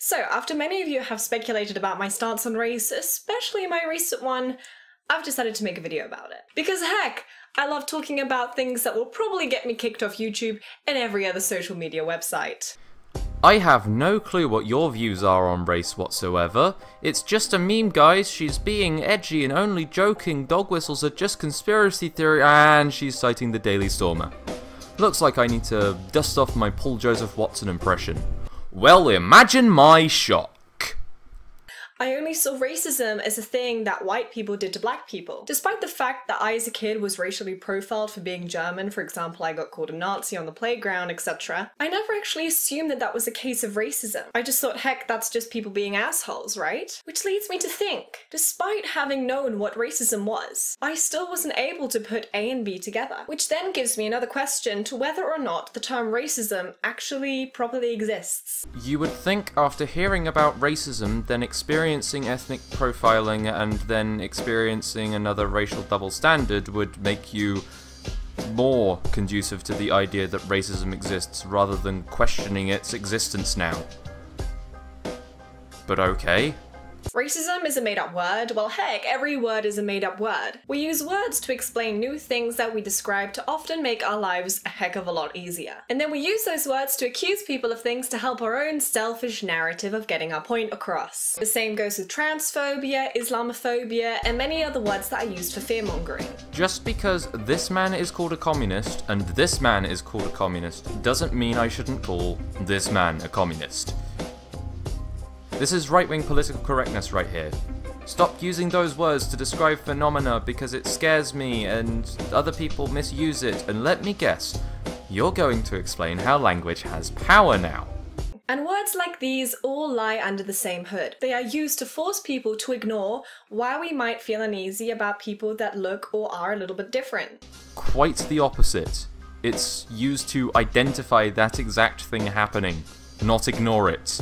So, after many of you have speculated about my stance on race, especially my recent one, I've decided to make a video about it. Because heck, I love talking about things that will probably get me kicked off YouTube and every other social media website. I have no clue what your views are on race whatsoever. It's just a meme, guys. She's being edgy and only joking. Dog whistles are just conspiracy theory, and she's citing the Daily Stormer. Looks like I need to dust off my Paul Joseph Watson impression. Well, imagine my shock. I only saw racism as a thing that white people did to black people. Despite the fact that I as a kid was racially profiled for being German, for example I got called a Nazi on the playground, etc., I never actually assumed that that was a case of racism. I just thought, heck, that's just people being assholes, right? Which leads me to think, despite having known what racism was, I still wasn't able to put A and B together. Which then gives me another question to whether or not the term racism actually properly exists. You would think after hearing about racism, then experiencing ethnic profiling and then experiencing another racial double standard would make you more conducive to the idea that racism exists rather than questioning its existence now. But okay. Racism is a made-up word. Well, heck, every word is a made-up word. We use words to explain new things that we describe to often make our lives a heck of a lot easier. And then we use those words to accuse people of things to help our own selfish narrative of getting our point across. The same goes with transphobia, Islamophobia, and many other words that are used for fear-mongering. Just because this man is called a communist and this man is called a communist doesn't mean I shouldn't call this man a communist. This is right-wing political correctness right here. Stop using those words to describe phenomena because it scares me and other people misuse it, and let me guess, you're going to explain how language has power now. And words like these all lie under the same hood. They are used to force people to ignore why we might feel uneasy about people that look or are a little bit different. Quite the opposite. It's used to identify that exact thing happening, not ignore it.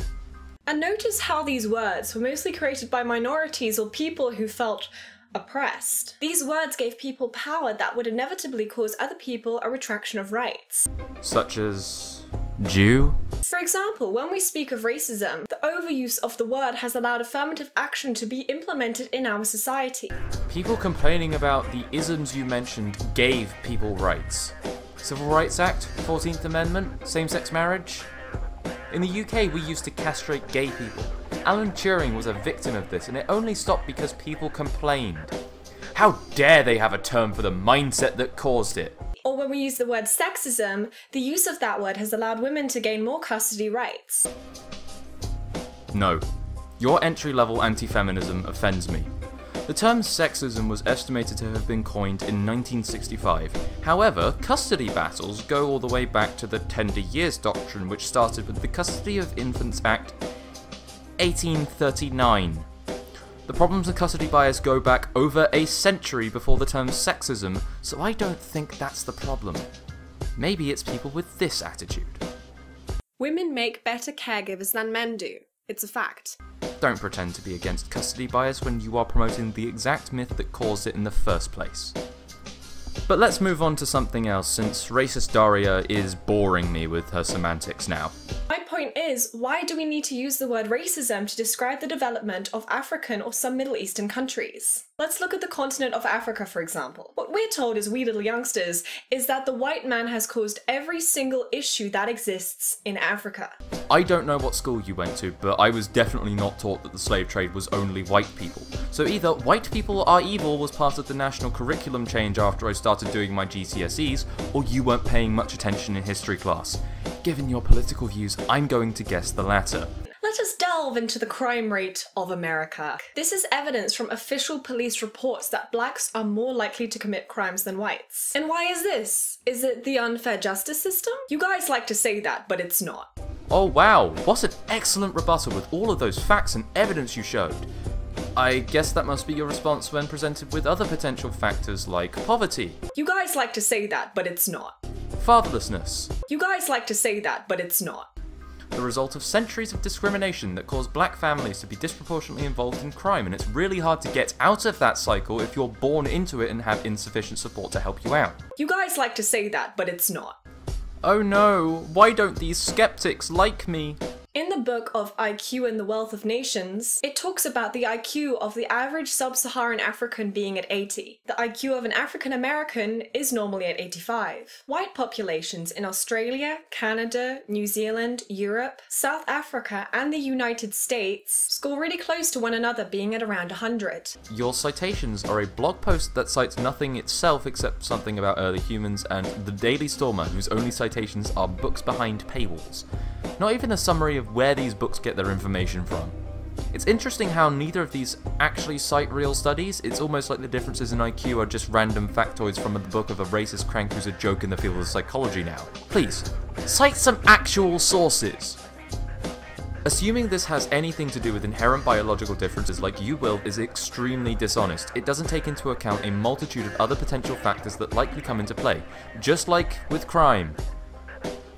And notice how these words were mostly created by minorities or people who felt oppressed. These words gave people power that would inevitably cause other people a retraction of rights. Such as Jew? For example, when we speak of racism, the overuse of the word has allowed affirmative action to be implemented in our society. People complaining about the isms you mentioned gave people rights. Civil Rights Act, 14th Amendment, same-sex marriage. In the UK, we used to castrate gay people. Alan Turing was a victim of this, and it only stopped because people complained. How dare they have a term for the mindset that caused it? Or when we use the word sexism, the use of that word has allowed women to gain more custody rights. No. Your entry-level anti-feminism offends me. The term sexism was estimated to have been coined in 1965. However, custody battles go all the way back to the Tender Years Doctrine, which started with the Custody of Infants Act 1839. The problems with custody bias go back over a century before the term sexism, so I don't think that's the problem. Maybe it's people with this attitude. Women make better caregivers than men do. It's a fact. Don't pretend to be against custody bias when you are promoting the exact myth that caused it in the first place. But let's move on to something else, since racist Daria is boring me with her semantics now. My point is, why do we need to use the word racism to describe the development of African or some Middle Eastern countries? Let's look at the continent of Africa, for example. What we're told as we little youngsters is that the white man has caused every single issue that exists in Africa. I don't know what school you went to, but I was definitely not taught that the slave trade was only white people. So either white people are evil was part of the national curriculum change after I started doing my GCSEs, or you weren't paying much attention in history class. Given your political views, I'm going to guess the latter. Let us delve into the crime rate of America. This is evidence from official police reports that blacks are more likely to commit crimes than whites. And why is this? Is it the unfair justice system? You guys like to say that, but it's not. Oh wow, what an excellent rebuttal with all of those facts and evidence you showed. I guess that must be your response when presented with other potential factors like poverty. You guys like to say that, but it's not. Fatherlessness. You guys like to say that, but it's not. The result of centuries of discrimination that cause black families to be disproportionately involved in crime, and it's really hard to get out of that cycle if you're born into it and have insufficient support to help you out. You guys like to say that, but it's not. Oh no, why don't these skeptics like me? In the book of IQ and the Wealth of Nations, it talks about the IQ of the average sub-Saharan African being at 80. The IQ of an African American is normally at 85. White populations in Australia, Canada, New Zealand, Europe, South Africa, and the United States score really close to one another, being at around 100. Your citations are a blog post that cites nothing itself except something about early humans and the Daily Stormer, whose only citations are books behind paywalls. Not even a summary of where these books get their information from. It's interesting how neither of these actually cite real studies. It's almost like the differences in IQ are just random factoids from the book of a racist crank who's a joke in the field of psychology now. Please, cite some actual sources. Assuming this has anything to do with inherent biological differences like you will is extremely dishonest. It doesn't take into account a multitude of other potential factors that likely come into play, just like with crime.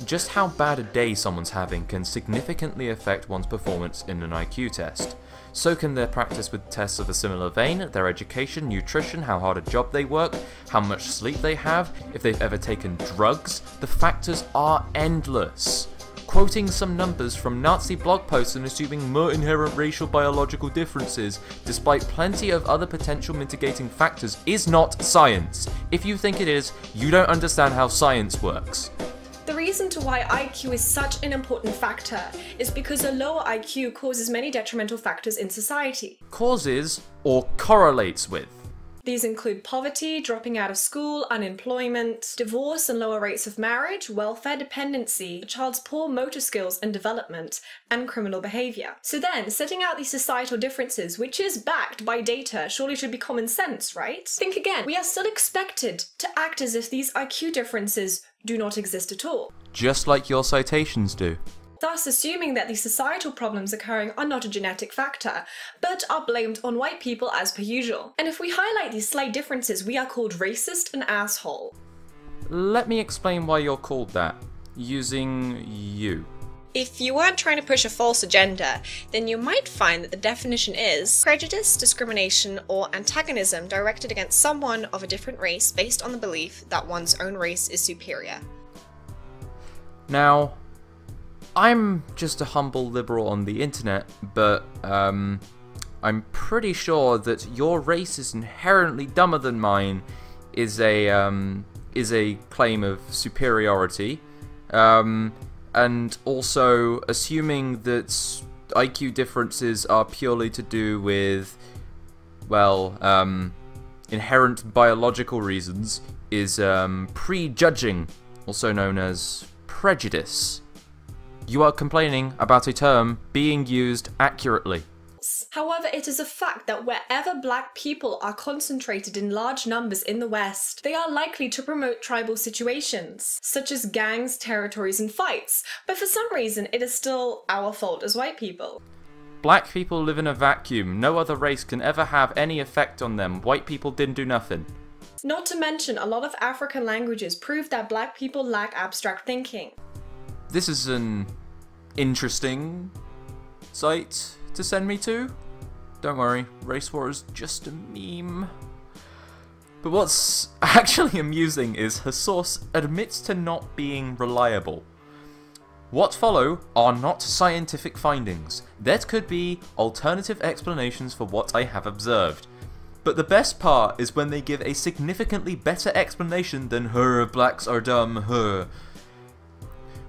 Just how bad a day someone's having can significantly affect one's performance in an IQ test. So can their practice with tests of a similar vein, their education, nutrition, how hard a job they work, how much sleep they have, if they've ever taken drugs. The factors are endless. Quoting some numbers from Nazi blog posts and assuming more inherent racial biological differences, despite plenty of other potential mitigating factors, is not science. If you think it is, you don't understand how science works. The reason to why IQ is such an important factor is because a lower IQ causes many detrimental factors in society. Causes or correlates with. These include poverty, dropping out of school, unemployment, divorce and lower rates of marriage, welfare dependency, a child's poor motor skills and development, and criminal behaviour. So then, setting out these societal differences, which is backed by data, surely should be common sense, right? Think again, we are still expected to act as if these IQ differences do not exist at all. Just like your citations do. Thus assuming that the societal problems occurring are not a genetic factor, but are blamed on white people as per usual. And if we highlight these slight differences, we are called racist and asshole. Let me explain why you're called that, using you. If you weren't trying to push a false agenda, then you might find that the definition is prejudice, discrimination, or antagonism directed against someone of a different race based on the belief that one's own race is superior. Now, I'm just a humble liberal on the internet, but I'm pretty sure that your race is inherently dumber than mine is a claim of superiority. And also assuming that IQ differences are purely to do with, well, inherent biological reasons is prejudging, also known as prejudice. You are complaining about a term being used accurately. However, it is a fact that wherever black people are concentrated in large numbers in the West, they are likely to promote tribal situations, such as gangs, territories, and fights. But for some reason, it is still our fault as white people. Black people live in a vacuum. No other race can ever have any effect on them. White people didn't do nothing. Not to mention, a lot of African languages prove that black people lack abstract thinking. This is an interesting site to send me to. Don't worry, race war is just a meme. But what's actually amusing is her source admits to not being reliable. What follow are not scientific findings. There could be alternative explanations for what I have observed. But the best part is when they give a significantly better explanation than "her blacks are dumb, her."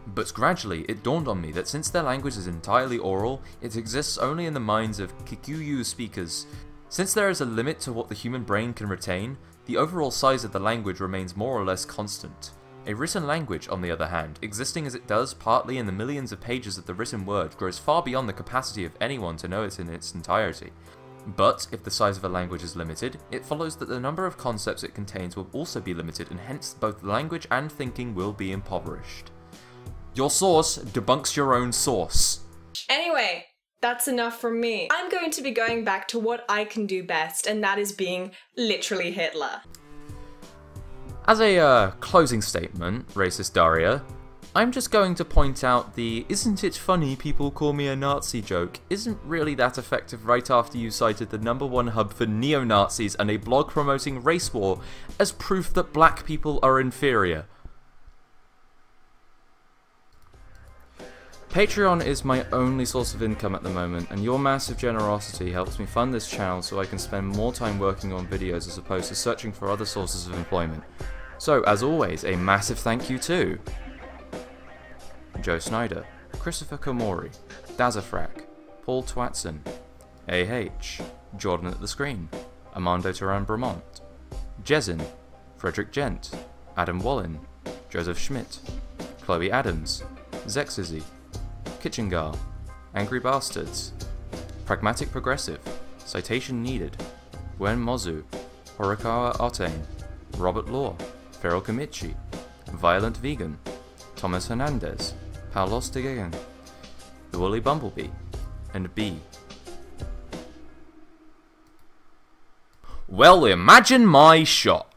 But gradually, it dawned on me that since their language is entirely oral, it exists only in the minds of Kikuyu speakers. Since there is a limit to what the human brain can retain, the overall size of the language remains more or less constant. A written language, on the other hand, existing as it does partly in the millions of pages of the written word, grows far beyond the capacity of anyone to know it in its entirety. But, if the size of a language is limited, it follows that the number of concepts it contains will also be limited, and hence both language and thinking will be impoverished. Your source debunks your own source. Anyway, that's enough from me. I'm going to be going back to what I can do best, and that is being literally Hitler. As a closing statement, racist Daria, I'm just going to point out the "isn't it funny people call me a Nazi" joke isn't really that effective right after you cited the #1 hub for neo-Nazis and a blog promoting race war as proof that black people are inferior. Patreon is my only source of income at the moment, and your massive generosity helps me fund this channel so I can spend more time working on videos as opposed to searching for other sources of employment. So, as always, a massive thank you to Joe Snyder, Christopher Komori, Dazafrak, Paul Twatson, AH, Jordan at the Screen, Armando Turan Bramont, Jezin, Frederick Gent, Adam Wallin, Joseph Schmidt, Chloe Adams, Zexizzy, Kitchengar, Angry Bastards, Pragmatic Progressive, Citation Needed, Gwen Mozu, Horikawa Otane, Robert Law, Feral Kamichi, Violent Vegan, Thomas Hernandez, Paulos de Gegan, The Woolly Bumblebee, and B. Well, imagine my shock.